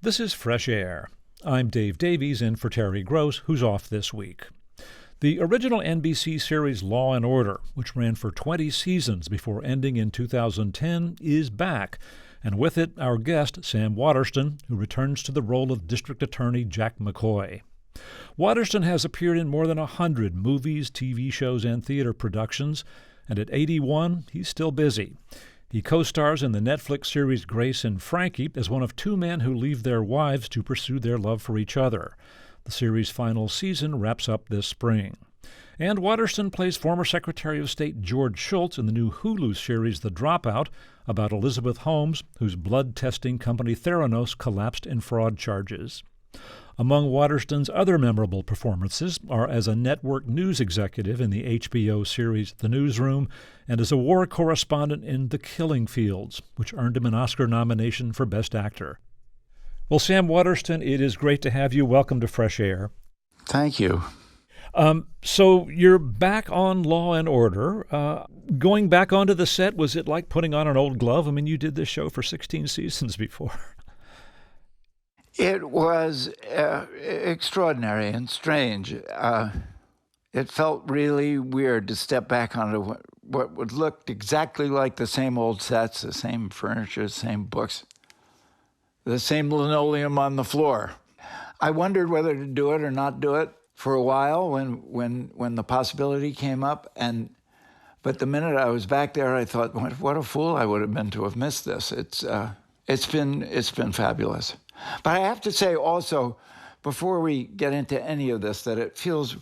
This is Fresh Air. I'm Dave Davies in for Terry Gross, who's off this week. The original NBC series Law and Order, which ran for 20 seasons before ending in 2010, is back, and with it our guest, Sam Waterston, who returns to the role of District Attorney Jack McCoy. Waterston has appeared in more than 100 movies, TV shows, and theater productions, and at 81, he's still busy. He co-stars in the Netflix series Grace and Frankie as one of two men who leave their wives to pursue their love for each other. The series' final season wraps up this spring. And Waterston plays former Secretary of State George Shultz in the new Hulu series The Dropout, about Elizabeth Holmes, whose blood testing company Theranos collapsed in fraud charges. Among Waterston's other memorable performances are as a network news executive in the HBO series The Newsroom and as a war correspondent in The Killing Fields, which earned him an Oscar nomination for Best Actor. Well, Sam Waterston, it is great to have you. Welcome to Fresh Air. Thank you. So you're back on Law and Order. Going back onto the set, was it like putting on an old glove? I mean, you did this show for 16 seasons before. It was extraordinary and strange. It felt really weird to step back onto what would look exactly like the same old sets, the same furniture, the same books, the same linoleum on the floor. I wondered whether to do it or not do it for a while when the possibility came up. But the minute I was back there, I thought, what a fool I would have been to have missed this. It's been fabulous. But I have to say also, before we get into any of this, that it feels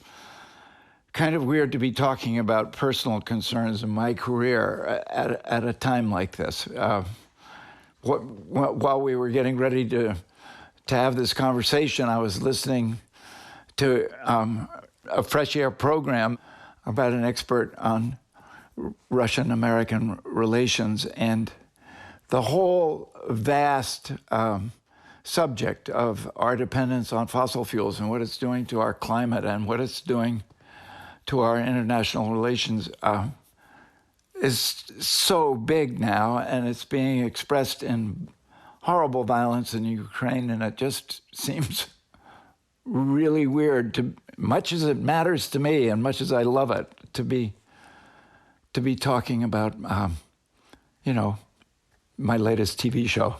kind of weird to be talking about personal concerns in my career at a time like this. While we were getting ready to have this conversation, I was listening to a Fresh Air program about an expert on Russian-American relations, and the whole vast subject of our dependence on fossil fuels and what it's doing to our climate and what it's doing to our international relations is so big now, and it's being expressed in horrible violence in Ukraine, and it just seems really weird, to much as it matters to me and much as I love it, to be talking about my latest TV show.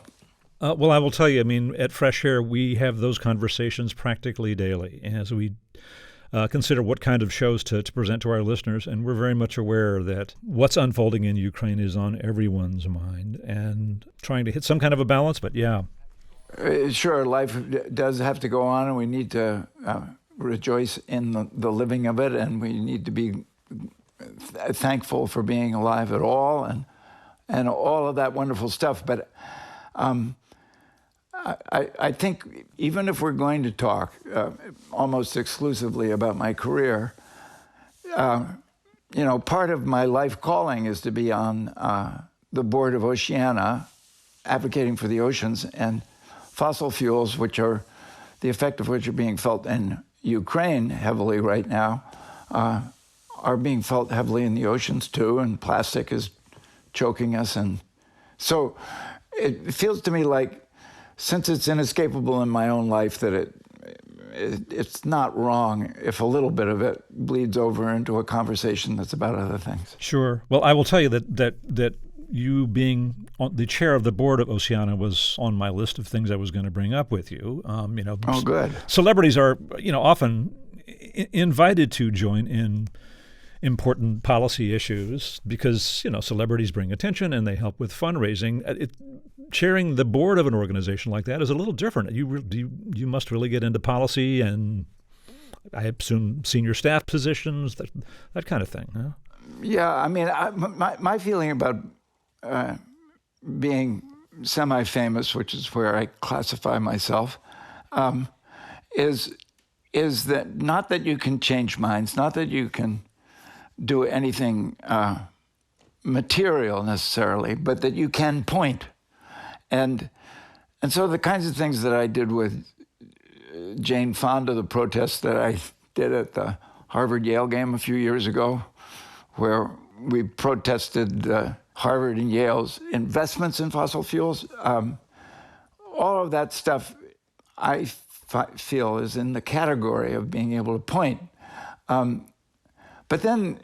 Well, I will tell you, I mean, at Fresh Air, we have those conversations practically daily as we consider what kind of shows to present to our listeners. And we're very much aware that what's unfolding in Ukraine is on everyone's mind and trying to hit some kind of a balance. But yeah. Sure, life does have to go on, and we need to rejoice in the living of it, and we need to be thankful for being alive at all and all of that wonderful stuff. But I think even if we're going to talk almost exclusively about my career, part of my life calling is to be on the board of Oceana, advocating for the oceans, and fossil fuels, which are the effect of which are being felt in Ukraine heavily right now, are being felt heavily in the oceans too, and plastic is choking us. And so it feels to me like, since it's inescapable in my own life, that it's not wrong if a little bit of it bleeds over into a conversation that's about other things. Sure. Well, I will tell you that you being the chair of the board of Oceana was on my list of things I was going to bring up with you. Oh, good. Celebrities are, often invited to join in important policy issues because, celebrities bring attention and they help with fundraising. Chairing the board of an organization like that is a little different. You must really get into policy and, I assume, senior staff positions, that kind of thing. Huh? Yeah, I mean, my feeling about being semi-famous, which is where I classify myself, is that not that you can change minds, not that you can do anything material necessarily, but that you can point. And so the kinds of things that I did with Jane Fonda, the protest that I did at the Harvard-Yale game a few years ago, where we protested Harvard and Yale's investments in fossil fuels, all of that stuff I feel is in the category of being able to point. But then,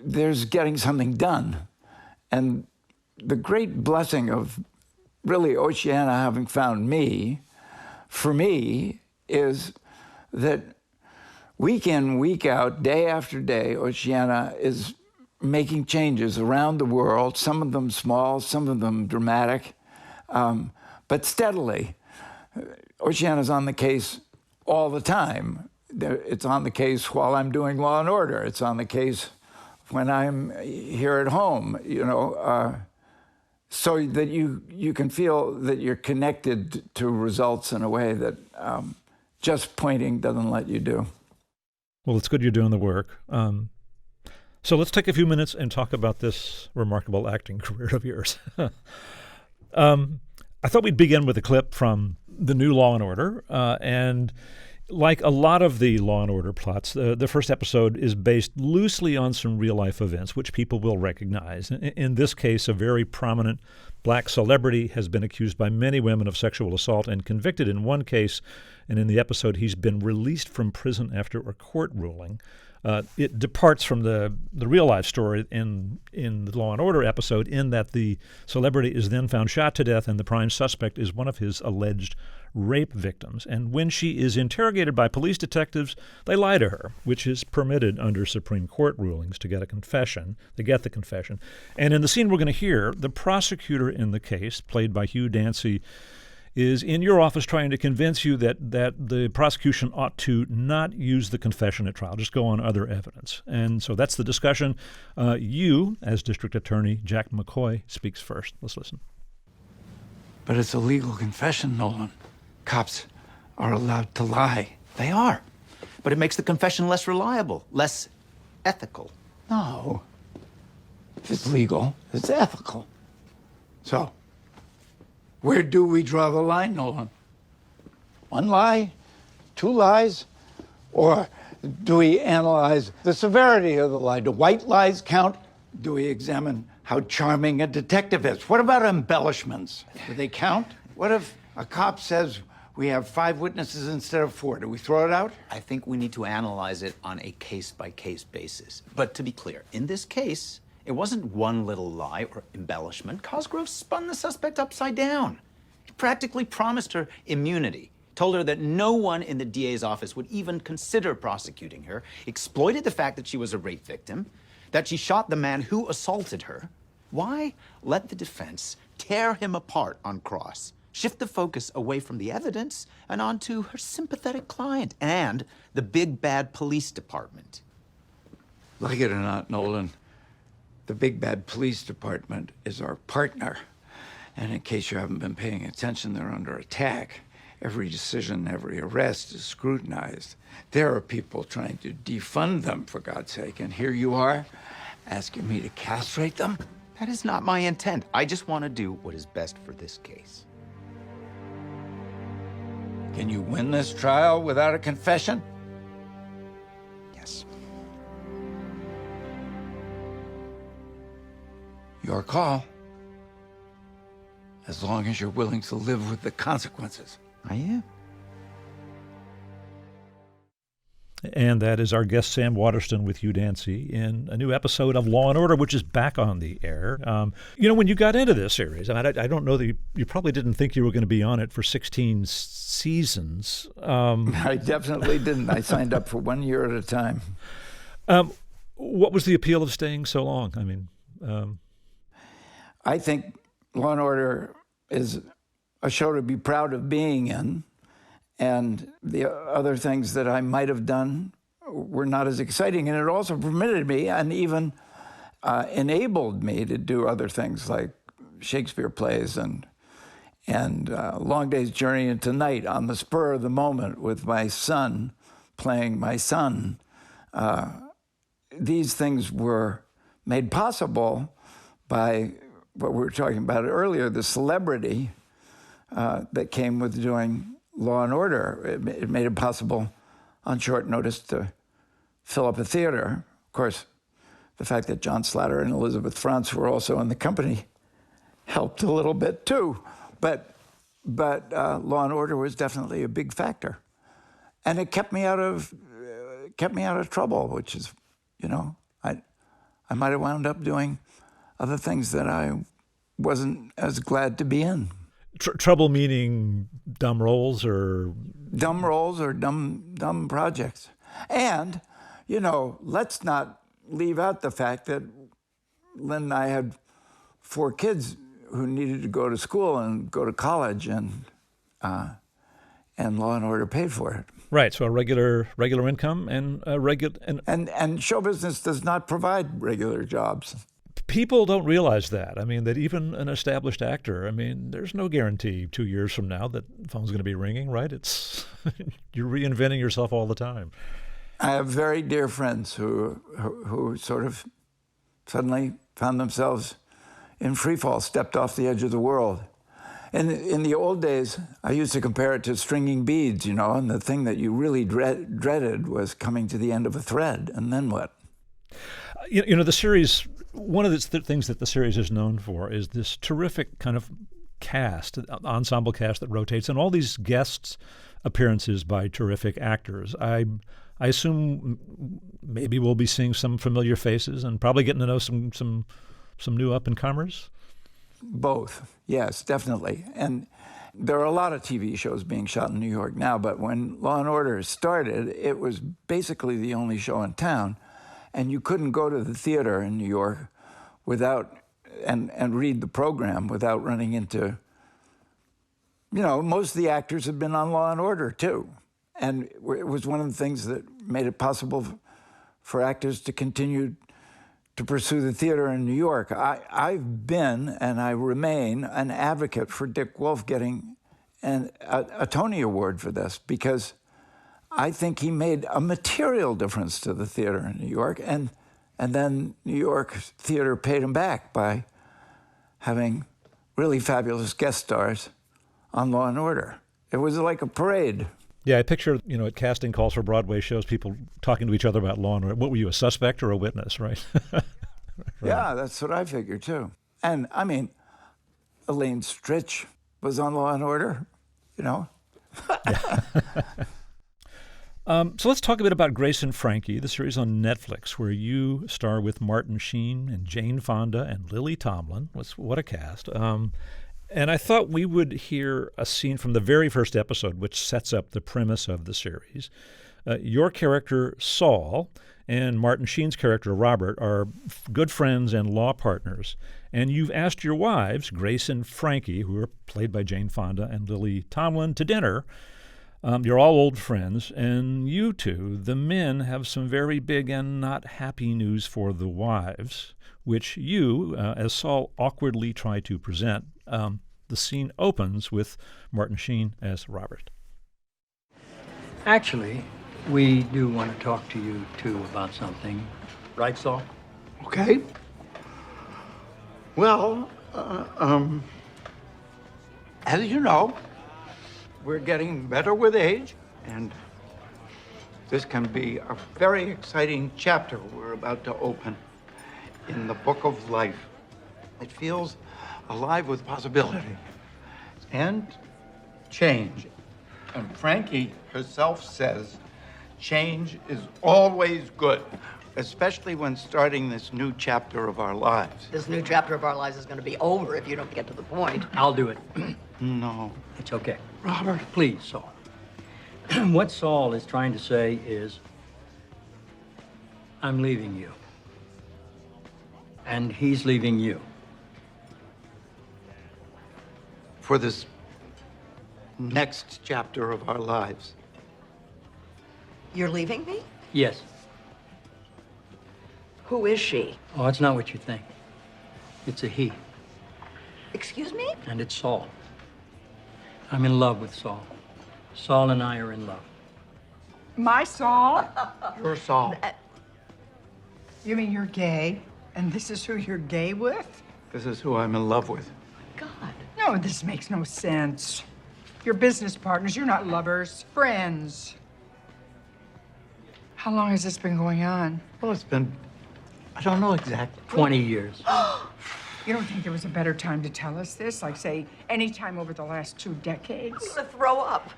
there's getting something done. And the great blessing of really Oceana having found me, for me, is that week in, week out, day after day, Oceana is making changes around the world, some of them small, some of them dramatic, but steadily. Oceana's on the case all the time. It's on the case while I'm doing Law and Order. It's on the case when I'm here at home, so that you can feel that you're connected to results in a way that just pointing doesn't let you do. Well, it's good you're doing the work. So let's take a few minutes and talk about this remarkable acting career of yours. I thought we'd begin with a clip from the new Law and Order, and like a lot of the Law and Order plots, the first episode is based loosely on some real-life events, which people will recognize. In this case, a very prominent black celebrity has been accused by many women of sexual assault and convicted in one case, and in the episode, he's been released from prison after a court ruling. It departs from the real-life story in the Law and Order episode in that the celebrity is then found shot to death, and the prime suspect is one of his alleged rape victims. And when she is interrogated by police detectives, they lie to her, which is permitted under Supreme Court rulings to get a confession. They get the confession. And in the scene we're going to hear, the prosecutor in the case, played by Hugh Dancy, is in your office trying to convince you that the prosecution ought to not use the confession at trial, just go on other evidence. And so that's the discussion. You, as District Attorney Jack McCoy, speaks first. Let's listen. But it's a legal confession, Nolan. Cops are allowed to lie. They are. But it makes the confession less reliable, less ethical. No. If it's legal, it's ethical. So, where do we draw the line, Nolan? One lie? Two lies? Or do we analyze the severity of the lie? Do white lies count? Do we examine how charming a detective is? What about embellishments? Do they count? What if a cop says we have 5 witnesses instead of 4? Do we throw it out? I think we need to analyze it on a case-by-case basis. But to be clear, in this case, it wasn't one little lie or embellishment. Cosgrove spun the suspect upside down. He practically promised her immunity, told her that no one in the DA's office would even consider prosecuting her, exploited the fact that she was a rape victim, that she shot the man who assaulted her. Why let the defense tear him apart on cross, shift the focus away from the evidence and onto her sympathetic client and the big bad police department? Like it or not, Nolan, the big bad police department is our partner. And in case you haven't been paying attention, they're under attack. Every decision, every arrest is scrutinized. There are people trying to defund them, for God's sake. And here you are, asking me to castrate them? That is not my intent. I just want to do what is best for this case. Can you win this trial without a confession? Yes. Your call. As long as you're willing to live with the consequences. I am. And that is our guest, Sam Waterston, with Hugh Dancy in a new episode of Law & Order, which is back on the air. When you got into this series, I don't know that you probably didn't think you were going to be on it for 16 seasons. I definitely didn't. I signed up for 1 year at a time. What was the appeal of staying so long? I think Law & Order is a show to be proud of being in. And the other things that I might have done were not as exciting. And it also permitted me and even enabled me to do other things like Shakespeare plays and Long Day's Journey into Night on the spur of the moment with my son playing my son. These things were made possible by what we were talking about earlier, the celebrity that came with doing Law and Order. It made it possible on short notice to fill up a theater. Of course, the fact that John Slatter and Elizabeth Frantz were also in the company helped a little bit too. But but Law and Order was definitely a big factor, and it kept me out of trouble, which is, I might have wound up doing other things that I wasn't as glad to be in. Trouble meaning dumb roles or dumb projects. And, let's not leave out the fact that Lynn and I had 4 kids who needed to go to school and go to college, and Law and Order paid for it. Right, so a regular income and and show business does not provide regular jobs. People don't realize that. I mean, that even an established actor, there's no guarantee 2 years from now that the phone's going to be ringing, right? It's you're reinventing yourself all the time. I have very dear friends who sort of suddenly found themselves in free fall, stepped off the edge of the world. And in the old days, I used to compare it to stringing beads, and the thing that you really dreaded was coming to the end of a thread, and then what? The series, one of the things that the series is known for is this terrific kind of ensemble cast that rotates, and all these guest appearances by terrific actors. I assume maybe we'll be seeing some familiar faces and probably getting to know some new up-and-comers? Both, yes, definitely. And there are a lot of TV shows being shot in New York now, but when Law & Order started, it was basically the only show in town, and you couldn't go to the theater in New York without and read the program without running into, most of the actors had been on Law & Order, too. And it was one of the things that made it possible for actors to continue to pursue the theater in New York. I've been, and I remain, an advocate for Dick Wolf getting a Tony Award for this, because I think he made a material difference to the theater in New York, and then New York theater paid him back by having really fabulous guest stars on Law and Order. It was like a parade. Yeah, I picture, at casting calls for Broadway shows, people talking to each other about Law and Order. What were you, a suspect or a witness, right? Right. Yeah, that's what I figured, too. And, Elaine Stritch was on Law and Order, Yeah. So let's talk a bit about Grace and Frankie, the series on Netflix, where you star with Martin Sheen and Jane Fonda and Lily Tomlin. What a cast. And I thought we would hear a scene from the very first episode, which sets up the premise of the series. Your character, Saul, and Martin Sheen's character, Robert, are good friends and law partners. And you've asked your wives, Grace and Frankie, who are played by Jane Fonda and Lily Tomlin, to dinner. You're all old friends, and you two, the men, have some very big and not happy news for the wives, which you, as Saul, awkwardly try to present. The scene opens with Martin Sheen as Robert. Actually, we do want to talk to you, too, about something. Right, Saul? Okay. Well, as you know, we're getting better with age, and this can be a very exciting chapter we're about to open in the book of life. It feels alive with possibility and change. And Frankie herself says change is always good, especially when starting this new chapter of our lives. This new chapter of our lives is going to be over if you don't get to the point. I'll do it. No. It's okay. Robert. Please, Saul. What Saul is trying to say is, I'm leaving you. And he's leaving you. For this next chapter of our lives. You're leaving me? Yes. Who is she? Oh, it's not what you think. It's a he. Excuse me? And it's Saul. I'm in love with Saul. Saul and I are in love. My Saul? Your Saul. You mean you're gay? And this is who you're gay with? This is who I'm in love with. God. No, this makes no sense. You're business partners, you're not lovers, friends. How long has this been going on? Well, it's been, I don't know exactly. 20 years. You don't think there was a better time to tell us this? Like, say, any time over the last 2 decades? I'm gonna throw up.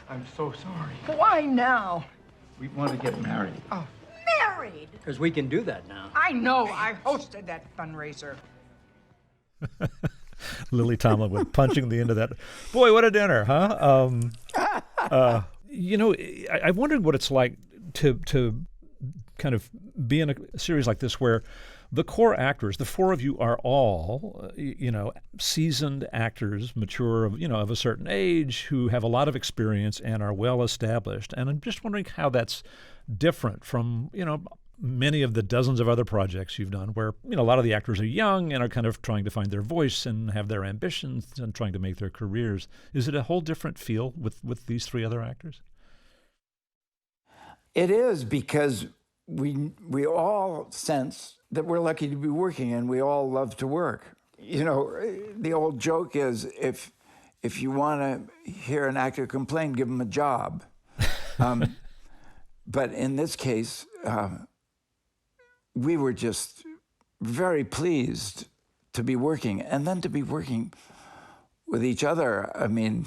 I'm so sorry. Why now? We want to get married. Oh, Married. Because we can do that now. I know. I hosted that fundraiser. Lily Tomlin with punching the end of that. Boy, what a dinner, huh? You know, I wondered what it's like to kind of be in a series like this where the core actors, the four of you, are all, seasoned actors, mature, of a certain age, who have a lot of experience and are well established. And I'm just wondering how that's different from, many of the dozens of other projects you've done where, a lot of the actors are young and are kind of trying to find their voice and have their ambitions and trying to make their careers. Is it a whole different feel with these three other actors? It is, because we all sense that we're lucky to be working, and we all love to work. The old joke is, if you want to hear an actor complain, give him a job. But in this case, we were just very pleased to be working, and then to be working with each other. I mean,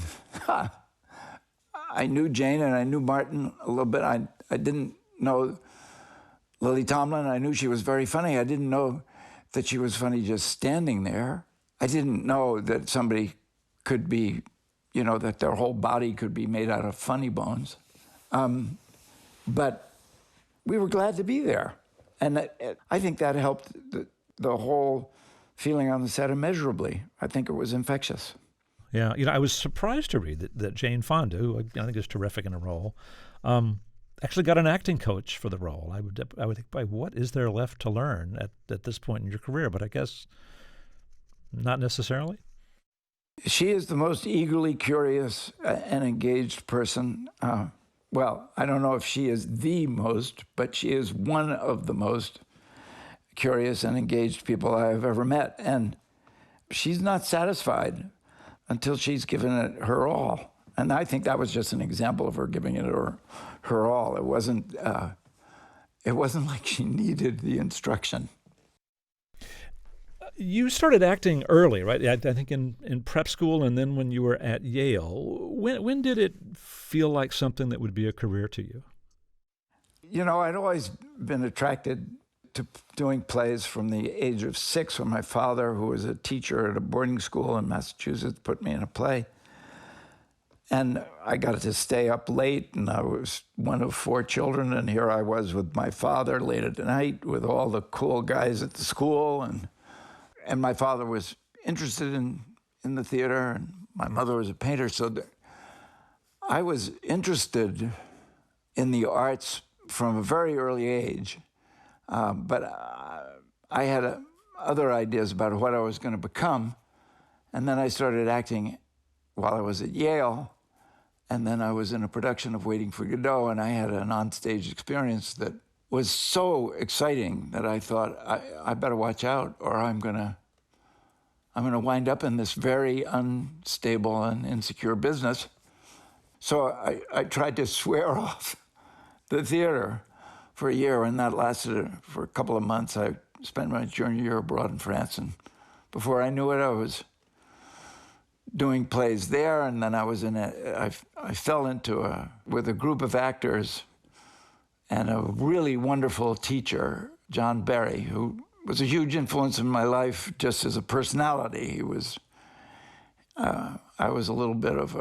I knew Jane and I knew Martin a little bit. I didn't know Lily Tomlin. I knew she was very funny. I didn't know that she was funny just standing there. I didn't know that somebody could be, that their whole body could be made out of funny bones. But we were glad to be there. And I think that helped the whole feeling on the set immeasurably. I think it was infectious. Yeah, I was surprised to read that Jane Fonda, who I think is terrific in a role, actually got an acting coach for the role. I would think, boy, what is there left to learn at this point in your career? But I guess not necessarily. She is the most eagerly curious and engaged person. Well, I don't know if she is the most, but she is one of the most curious and engaged people I have ever met. And she's not satisfied until she's given it her all. And I think that was just an example of her giving it her all. It wasn't like she needed the instruction. You started acting early, right? I think in prep school, and then when you were at Yale. When did it feel like something that would be a career to you? I'd always been attracted to doing plays from the age of 6, when my father, who was a teacher at a boarding school in Massachusetts, put me in a play. And I got to stay up late, and I was one of 4 children, and here I was with my father late at night with all the cool guys at the school. And my father was interested in the theater, and my mother was a painter, so I was interested in the arts from a very early age. But I had other ideas about what I was going to become. And then I started acting while I was at Yale. And then I was in a production of Waiting for Godot, and I had an onstage experience that was so exciting that I thought, I better watch out, or I'm gonna wind up in this very unstable and insecure business. So I tried to swear off the theater for a year, and that lasted for a couple of months. I spent my junior year abroad in France, and before I knew it, I was doing plays there, and then I was I fell into with a group of actors and a really wonderful teacher, John Berry, who was a huge influence in my life just as a personality. He was, I was a little bit of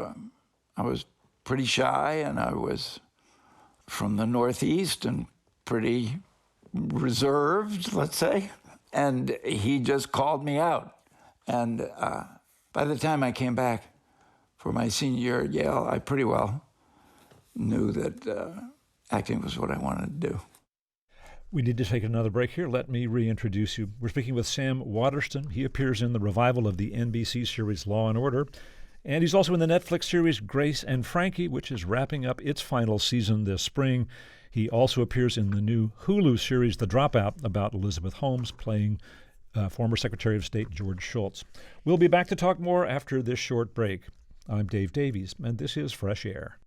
I was pretty shy, and I was from the Northeast and pretty reserved, let's say. And he just called me out. And by the time I came back for my senior year at Yale, I pretty well knew that acting was what I wanted to do. We need to take another break here. Let me reintroduce you. We're speaking with Sam Waterston. He appears in the revival of the NBC series Law & Order. And he's also in the Netflix series Grace and Frankie, which is wrapping up its final season this spring. He also appears in the new Hulu series The Dropout, about Elizabeth Holmes playing former Secretary of State George Shultz. We'll be back to talk more after this short break. I'm Dave Davies, and this is Fresh Air.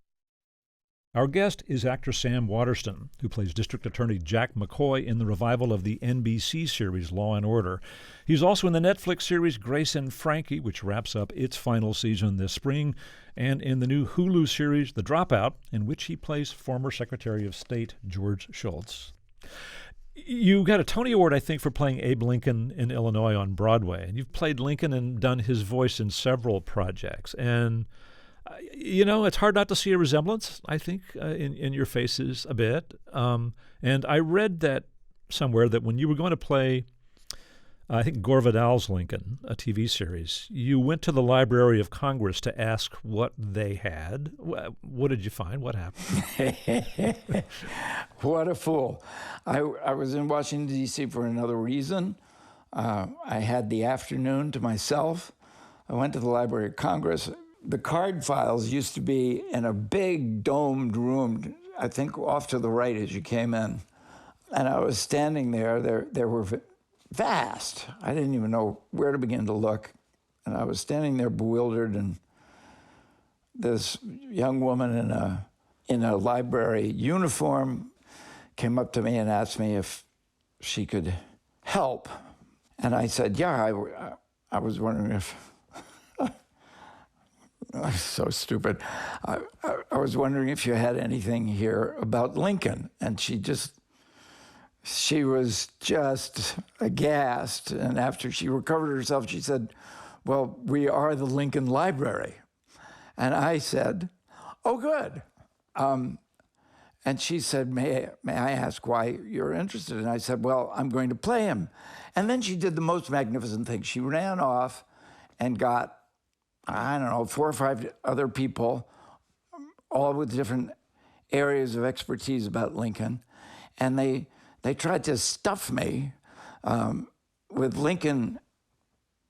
Our guest is actor Sam Waterston, who plays District Attorney Jack McCoy in the revival of the NBC series Law and Order. He's also in the Netflix series Grace and Frankie, which wraps up its final season this spring, and in the new Hulu series The Dropout, in which he plays former Secretary of State George Shultz. You got a Tony Award, I think, for playing Abe Lincoln in Illinois on Broadway. And you've played Lincoln and done his voice in several projects. And, it's hard not to see a resemblance, I think, in your faces a bit. And I read that somewhere that when you were going to play, I think, Gore Vidal's Lincoln, a TV series, you went to the Library of Congress to ask what they had. What did you find? What happened? What a fool. I was in Washington, D.C. for another reason. I had the afternoon to myself. I went to the Library of Congress. The card files used to be in a big domed room, I think off to the right as you came in. And I was standing there. There were vast. I didn't even know where to begin to look. And I was standing there bewildered, and this young woman in a library uniform came up to me and asked me if she could help. And I said, yeah, I was wondering if, so stupid. I was wondering if you had anything here about Lincoln. And she was just aghast. And after she recovered herself, she said, well, we are the Lincoln Library. And I said, oh, good. And she said, may I ask why you're interested? And I said, well, I'm going to play him. And then she did the most magnificent thing. She ran off and got, 4 or 5 other people, all with different areas of expertise about Lincoln. And they tried to stuff me with Lincoln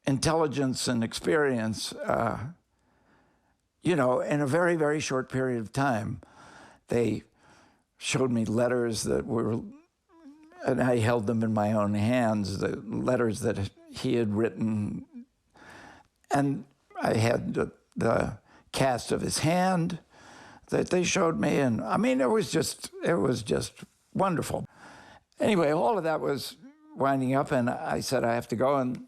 intelligence and experience, in a very, very short period of time. They showed me letters that were, and I held them in my own hands, the letters that he had written. And I had the cast of his hand that they showed me. And it was just wonderful. Anyway, all of that was winding up, and I said, I have to go. And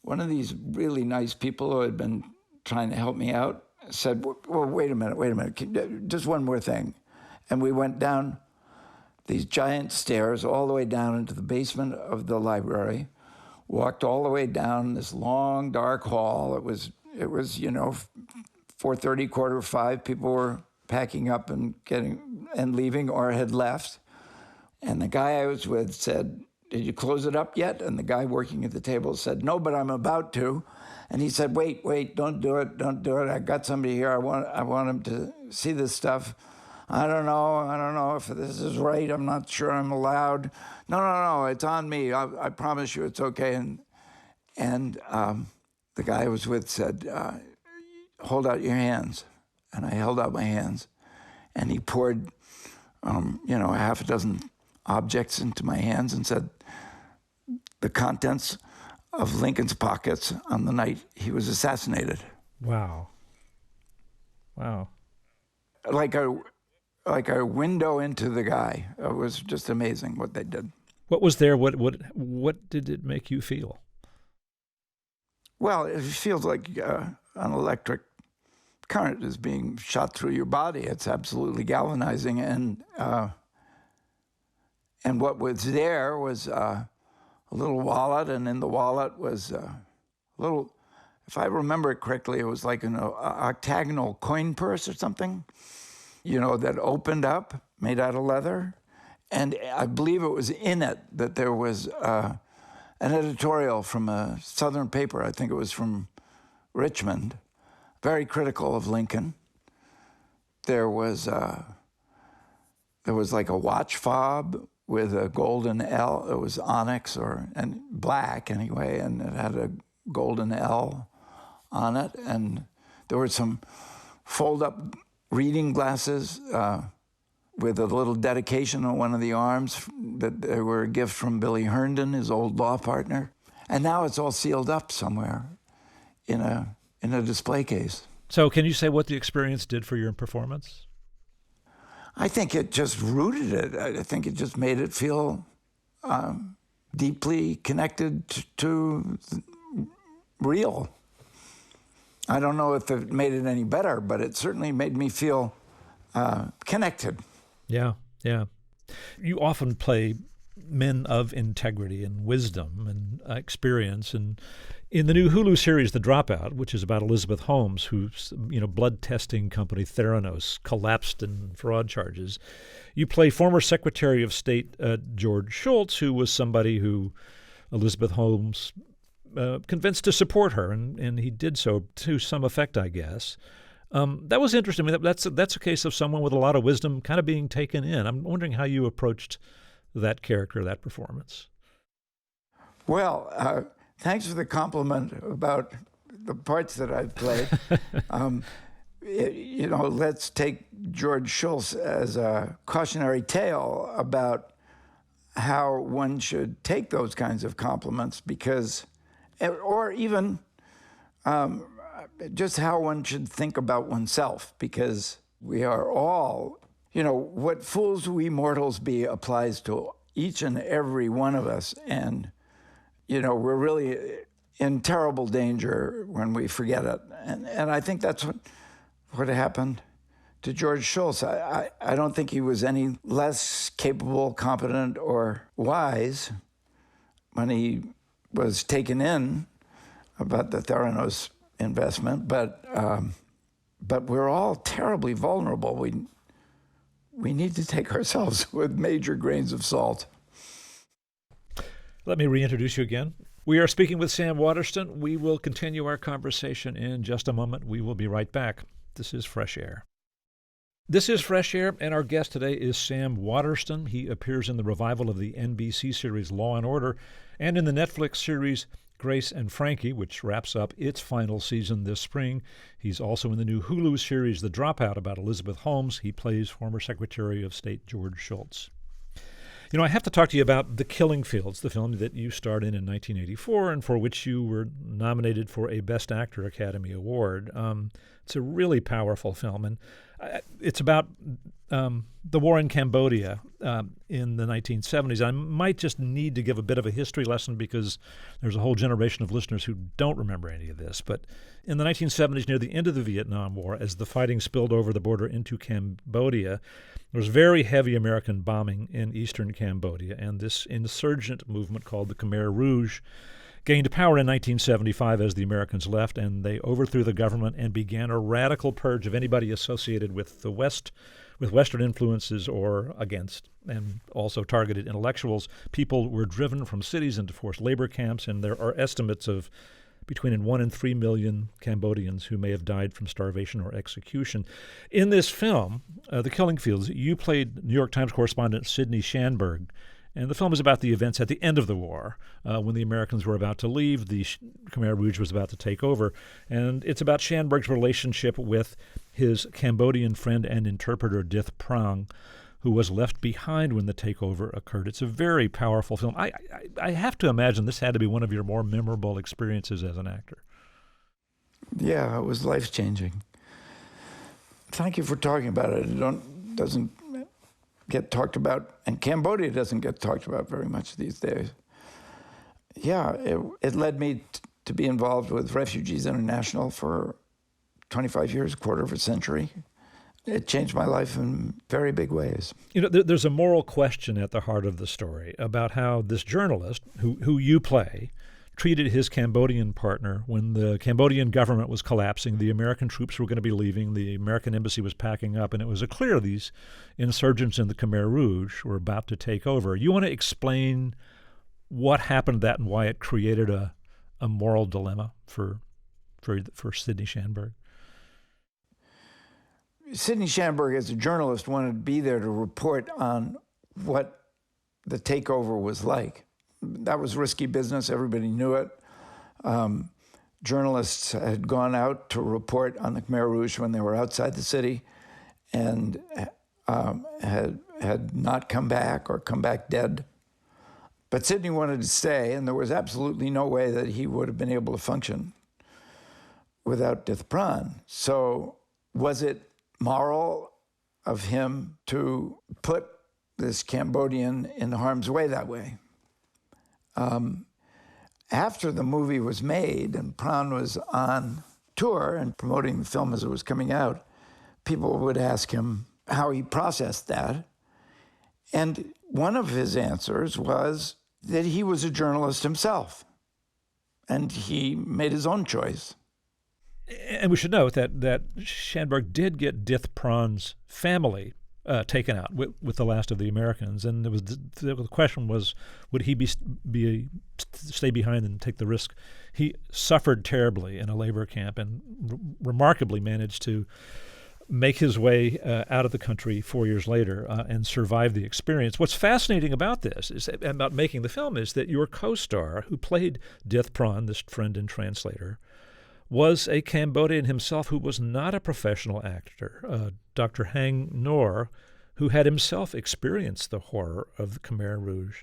one of these really nice people who had been trying to help me out said, well, wait a minute, just one more thing. And we went down these giant stairs all the way down into the basement of the library, walked all the way down this long, dark hall. It was 4:30, 4:45. People were packing up and leaving or had left. And the guy I was with said, did you close it up yet? And the guy working at the table said, no, but I'm about to. And he said, wait, don't do it. I got somebody here. I want him to see this stuff. I don't know if this is right. I'm not sure I'm allowed. No, it's on me. I promise you it's okay. And the guy I was with said, hold out your hands. And I held out my hands. And he poured, a half a dozen objects into my hands and said, the contents of Lincoln's pockets on the night he was assassinated. Wow. Like a window into the guy. It was just amazing what they did. What was there? What did it make you feel? Well, it feels like an electric current is being shot through your body. It's absolutely galvanizing. And what was there was a little wallet, and in the wallet was a little, if I remember it correctly, it was like an octagonal coin purse or something, that opened up, made out of leather. And I believe it was in it that there was an editorial from a Southern paper, I think it was from Richmond, very critical of Lincoln. There was like a watch fob with a golden L. It was onyx and black anyway, and it had a golden L on it. And there were some fold-up reading glasses with a little dedication on one of the arms that they were a gift from Billy Herndon, his old law partner. And now it's all sealed up somewhere in a display case. So can you say what the experience did for your performance? I think it just rooted it. I think it just made it feel deeply connected to real. I don't know if it made it any better, but it certainly made me feel connected. Yeah, yeah. You often play men of integrity and wisdom and experience. And in the new Hulu series, The Dropout, which is about Elizabeth Holmes, whose blood testing company Theranos collapsed in fraud charges, you play former Secretary of State George Shultz, who was somebody who Elizabeth Holmes convinced to support her, and he did so to some effect, I guess. That was interesting. I mean, that's a case of someone with a lot of wisdom kind of being taken in. I'm wondering how you approached that character, that performance. Well, thanks for the compliment about the parts that I've played. Let's take George Shultz as a cautionary tale about how one should take those kinds of compliments, because, or even just how one should think about oneself, because we are all, what fools we mortals be applies to each and every one of us. And, we're really in terrible danger when we forget it. And I think that's what happened to George Shultz. I don't think he was any less capable, competent, or wise when he was taken in about the Theranos investment, but we're all terribly vulnerable. We need to take ourselves with major grains of salt. Let me reintroduce you again. We are speaking with Sam Waterston. We will continue our conversation in just a moment. We will be right back. This is Fresh Air. This is Fresh Air, and our guest today is Sam Waterston. He appears in the revival of the NBC series Law & Order and in the Netflix series Grace and Frankie, which wraps up its final season this spring. He's also in the new Hulu series The Dropout about Elizabeth Holmes. He plays former Secretary of State George Shultz. I have to talk to you about The Killing Fields, the film that you starred in 1984 and for which you were nominated for a Best Actor Academy Award. It's a really powerful film, and it's about the war in Cambodia in the 1970s. I might just need to give a bit of a history lesson because there's a whole generation of listeners who don't remember any of this. But in the 1970s, near the end of the Vietnam War, as the fighting spilled over the border into Cambodia, there was very heavy American bombing in eastern Cambodia, and this insurgent movement called the Khmer Rouge gained power in 1975 as the Americans left, and they overthrew the government and began a radical purge of anybody associated with the West, with Western influences or against, and also targeted intellectuals. People were driven from cities into forced labor camps, and there are estimates of between 1 and 3 million Cambodians who may have died from starvation or execution. In this film, The Killing Fields, you played New York Times correspondent Sidney Schanberg, and the film is about the events at the end of the war, when the Americans were about to leave, the Khmer Rouge was about to take over. And it's about Schanberg's relationship with his Cambodian friend and interpreter, Dith Prang, who was left behind when the takeover occurred. It's a very powerful film. I have to imagine this had to be one of your more memorable experiences as an actor. Yeah, it was life-changing. Thank you for talking about it. It doesn't get talked about, and Cambodia doesn't get talked about very much these days. Yeah, it led me to be involved with Refugees International for 25 years, a quarter of a century. It changed my life in very big ways. There's a moral question at the heart of the story about how this journalist, who you play, treated his Cambodian partner when the Cambodian government was collapsing. The American troops were going to be leaving. The American embassy was packing up, and it was clear these insurgents in the Khmer Rouge were about to take over. You want to explain what happened to that and why it created a moral dilemma for Sidney Schanberg? Sidney Schanberg, as a journalist, wanted to be there to report on what the takeover was like. That was risky business. Everybody knew it. Journalists had gone out to report on the Khmer Rouge when they were outside the city and had not come back or come back dead. But Sidney wanted to stay, and there was absolutely no way that he would have been able to function without Dith Pran. So was it moral of him to put this Cambodian in harm's way that way. After the movie was made and Pran was on tour and promoting the film as it was coming out, people would ask him how he processed that. And one of his answers was that he was a journalist himself, and he made his own choice. And we should note that Sandberg did get Dith Pran's family taken out with the last of the Americans, and the question was, would he stay behind and take the risk? He suffered terribly in a labor camp and remarkably managed to make his way out of the country 4 years later and survive the experience. What's fascinating about this, about making the film, is that your co-star, who played Dith Pran, this friend and translator, was a Cambodian himself who was not a professional actor, Dr. Hang Noor, who had himself experienced the horror of the Khmer Rouge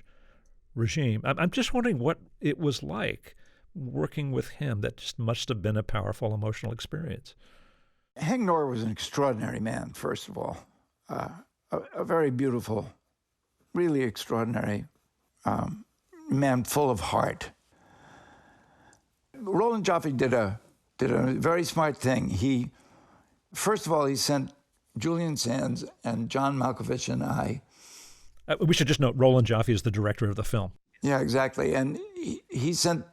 regime. I'm just wondering what it was like working with him. That just must have been a powerful emotional experience. Hang Noor was an extraordinary man, first of all. A very beautiful, really extraordinary man, full of heart. Roland Joffe did a very smart thing. First of all, he sent Julian Sands and John Malkovich and I. We should just note Roland Joffe is the director of the film. Yeah, exactly. And he sent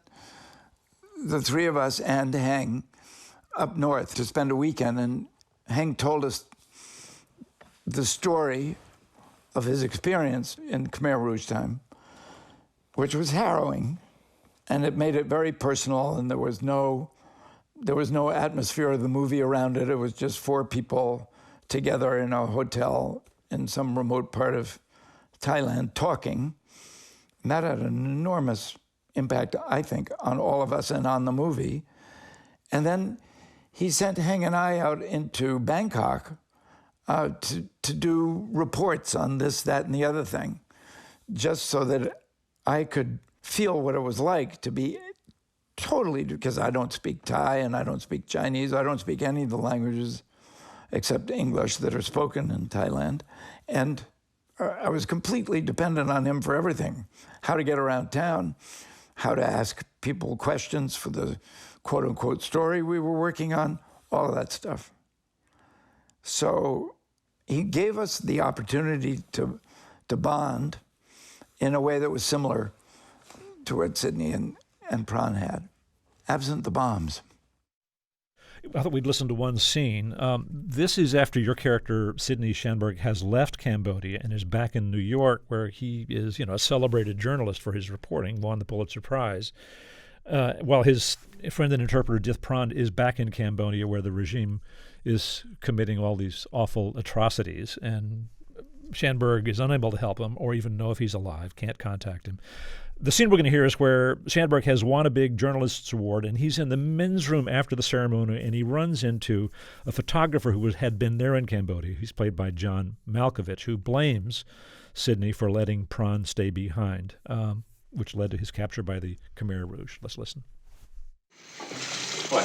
the three of us and Hang up north to spend a weekend, and Hang told us the story of his experience in Khmer Rouge time, which was harrowing, and it made it very personal, and there was no atmosphere of the movie around it. It was just four people together in a hotel in some remote part of Thailand talking. And that had an enormous impact, I think, on all of us and on the movie. And then he sent Heng and I out into Bangkok to do reports on this, that, and the other thing, just so that I could feel what it was like to be totally, because I don't speak Thai and I don't speak Chinese, I don't speak any of the languages except English that are spoken in Thailand. And I was completely dependent on him for everything. How to get around town, how to ask people questions for the quote-unquote story we were working on, all of that stuff. So he gave us the opportunity to bond in a way that was similar to what Sidney and Pran had, absent the bombs. I thought we'd listen to one scene. This is after your character, Sidney Sandberg, has left Cambodia and is back in New York, where he is, a celebrated journalist for his reporting, won the Pulitzer Prize, while his friend and interpreter, Dith Pran, is back in Cambodia, where the regime is committing all these awful atrocities, and Sandberg is unable to help him or even know if he's alive, can't contact him. The scene we're going to hear is where Sandberg has won a big journalist's award, and he's in the men's room after the ceremony, and he runs into a photographer who had been there in Cambodia. He's played by John Malkovich, who blames Sidney for letting Pran stay behind, which led to his capture by the Khmer Rouge. Let's listen. What?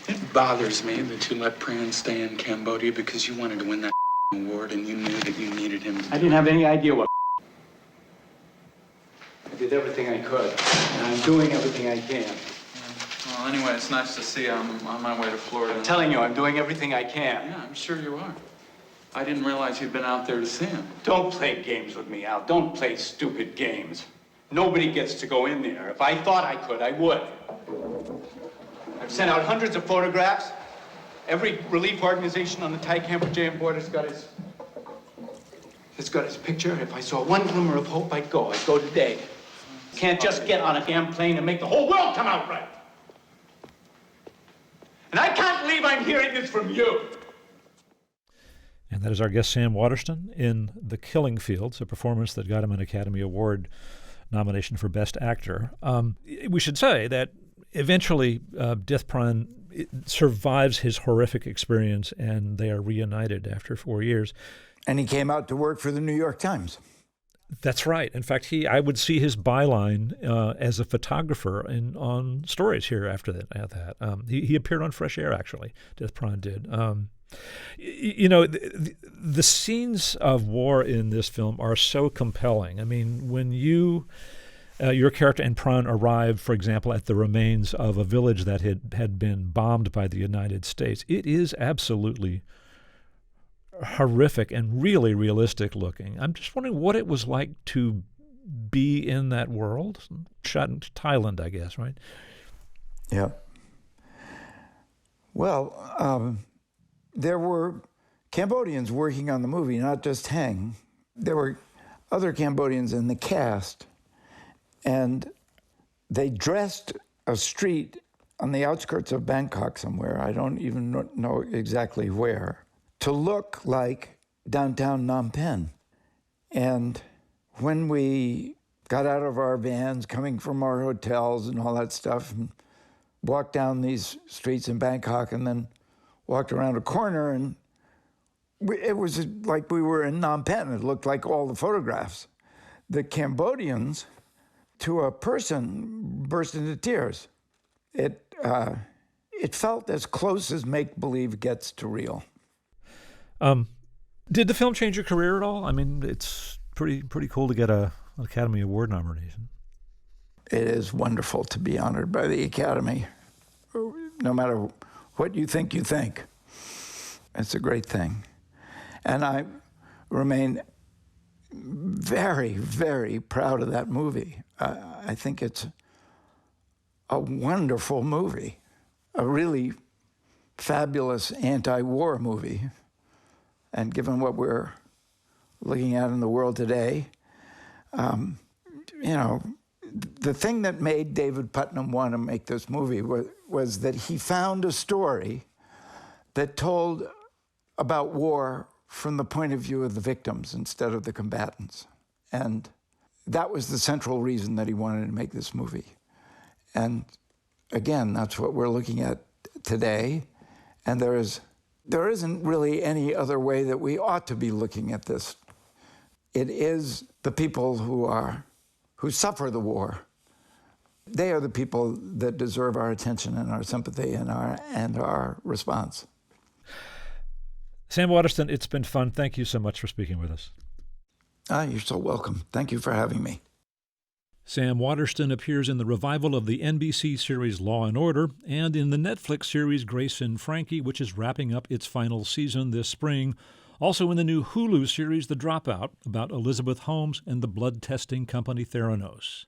It bothers me that you let Pran stay in Cambodia because you wanted to win that award and you knew that you needed him. I didn't have any idea what. I did everything I could, and I'm doing everything I can. Well, anyway, it's nice to see you. I'm on my way to Florida. I'm telling you, I'm doing everything I can. Yeah, I'm sure you are. I didn't realize you'd been out there to see him. Don't play games with me, Al. Don't play stupid games. Nobody gets to go in there. If I thought I could, I would. I've sent out hundreds of photographs. Every relief organization on the Thai Cambodia border has got his picture. If I saw one glimmer of hope, I'd go. I'd go today. Can't just get on a damn plane and make the whole world come out right. And I can't believe I'm hearing this from you. And that is our guest, Sam Waterston, in The Killing Fields, a performance that got him an Academy Award nomination for Best Actor. We should say that eventually Dith Pran survives his horrific experience, and they are reunited after 4 years. And he came out to work for the New York Times. That's right. In fact, I would see his byline as a photographer on stories here after that. He appeared on Fresh Air, actually. Dith Pran did. You know, the scenes of war in this film are so compelling. I mean, when your character and Pran arrive, for example, at the remains of a village that had been bombed by the United States, it is absolutely horrific and really realistic looking. I'm just wondering what it was like to be in that world. Shot in Thailand, I guess, right? Yeah. Well, there were Cambodians working on the movie, not just Heng. There were other Cambodians in the cast, and they dressed a street on the outskirts of Bangkok somewhere, I don't even know exactly where, to look like downtown Phnom Penh. And when we got out of our vans, coming from our hotels and all that stuff, and walked down these streets in Bangkok and then walked around a corner, and it was like we were in Phnom Penh. It looked like all the photographs. The Cambodians, to a person, burst into tears. It felt as close as make-believe gets to real. Did the film change your career at all? I mean, it's pretty cool to get an Academy Award nomination. It is wonderful to be honored by the Academy. No matter what you think. It's a great thing. And I remain very, very proud of that movie. I think it's a wonderful movie, a really fabulous anti-war movie. And given what we're looking at in the world today, the thing that made David Putnam want to make this movie was that he found a story that told about war from the point of view of the victims instead of the combatants. And that was the central reason that he wanted to make this movie. And again, that's what we're looking at today. And there isn't really any other way that we ought to be looking at this. It is the people who suffer the war. They are the people that deserve our attention and our sympathy and our response. Sam Waterston, it's been fun. Thank you so much for speaking with us. You're so welcome. Thank you for having me. Sam Waterston appears in the revival of the NBC series Law & Order and in the Netflix series Grace and Frankie, which is wrapping up its final season this spring. Also in the new Hulu series The Dropout, about Elizabeth Holmes and the blood testing company Theranos.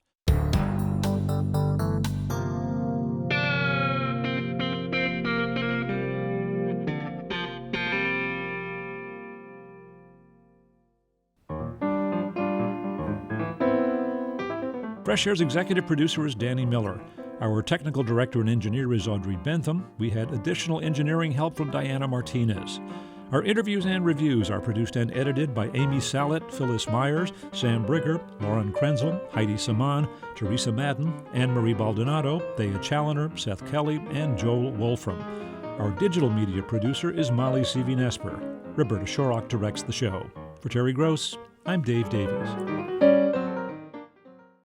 Fresh Air's executive producer is Danny Miller. Our technical director and engineer is Audrey Bentham. We had additional engineering help from Diana Martinez. Our interviews and reviews are produced and edited by Amy Sallet, Phyllis Myers, Sam Brigger, Lauren Krenzel, Heidi Saman, Teresa Madden, Anne-Marie Baldonado, Thea Challoner, Seth Kelly, and Joel Wolfram. Our digital media producer is Molly Seavy-Nesper. Roberta Shorrock directs the show. For Terry Gross, I'm Dave Davies.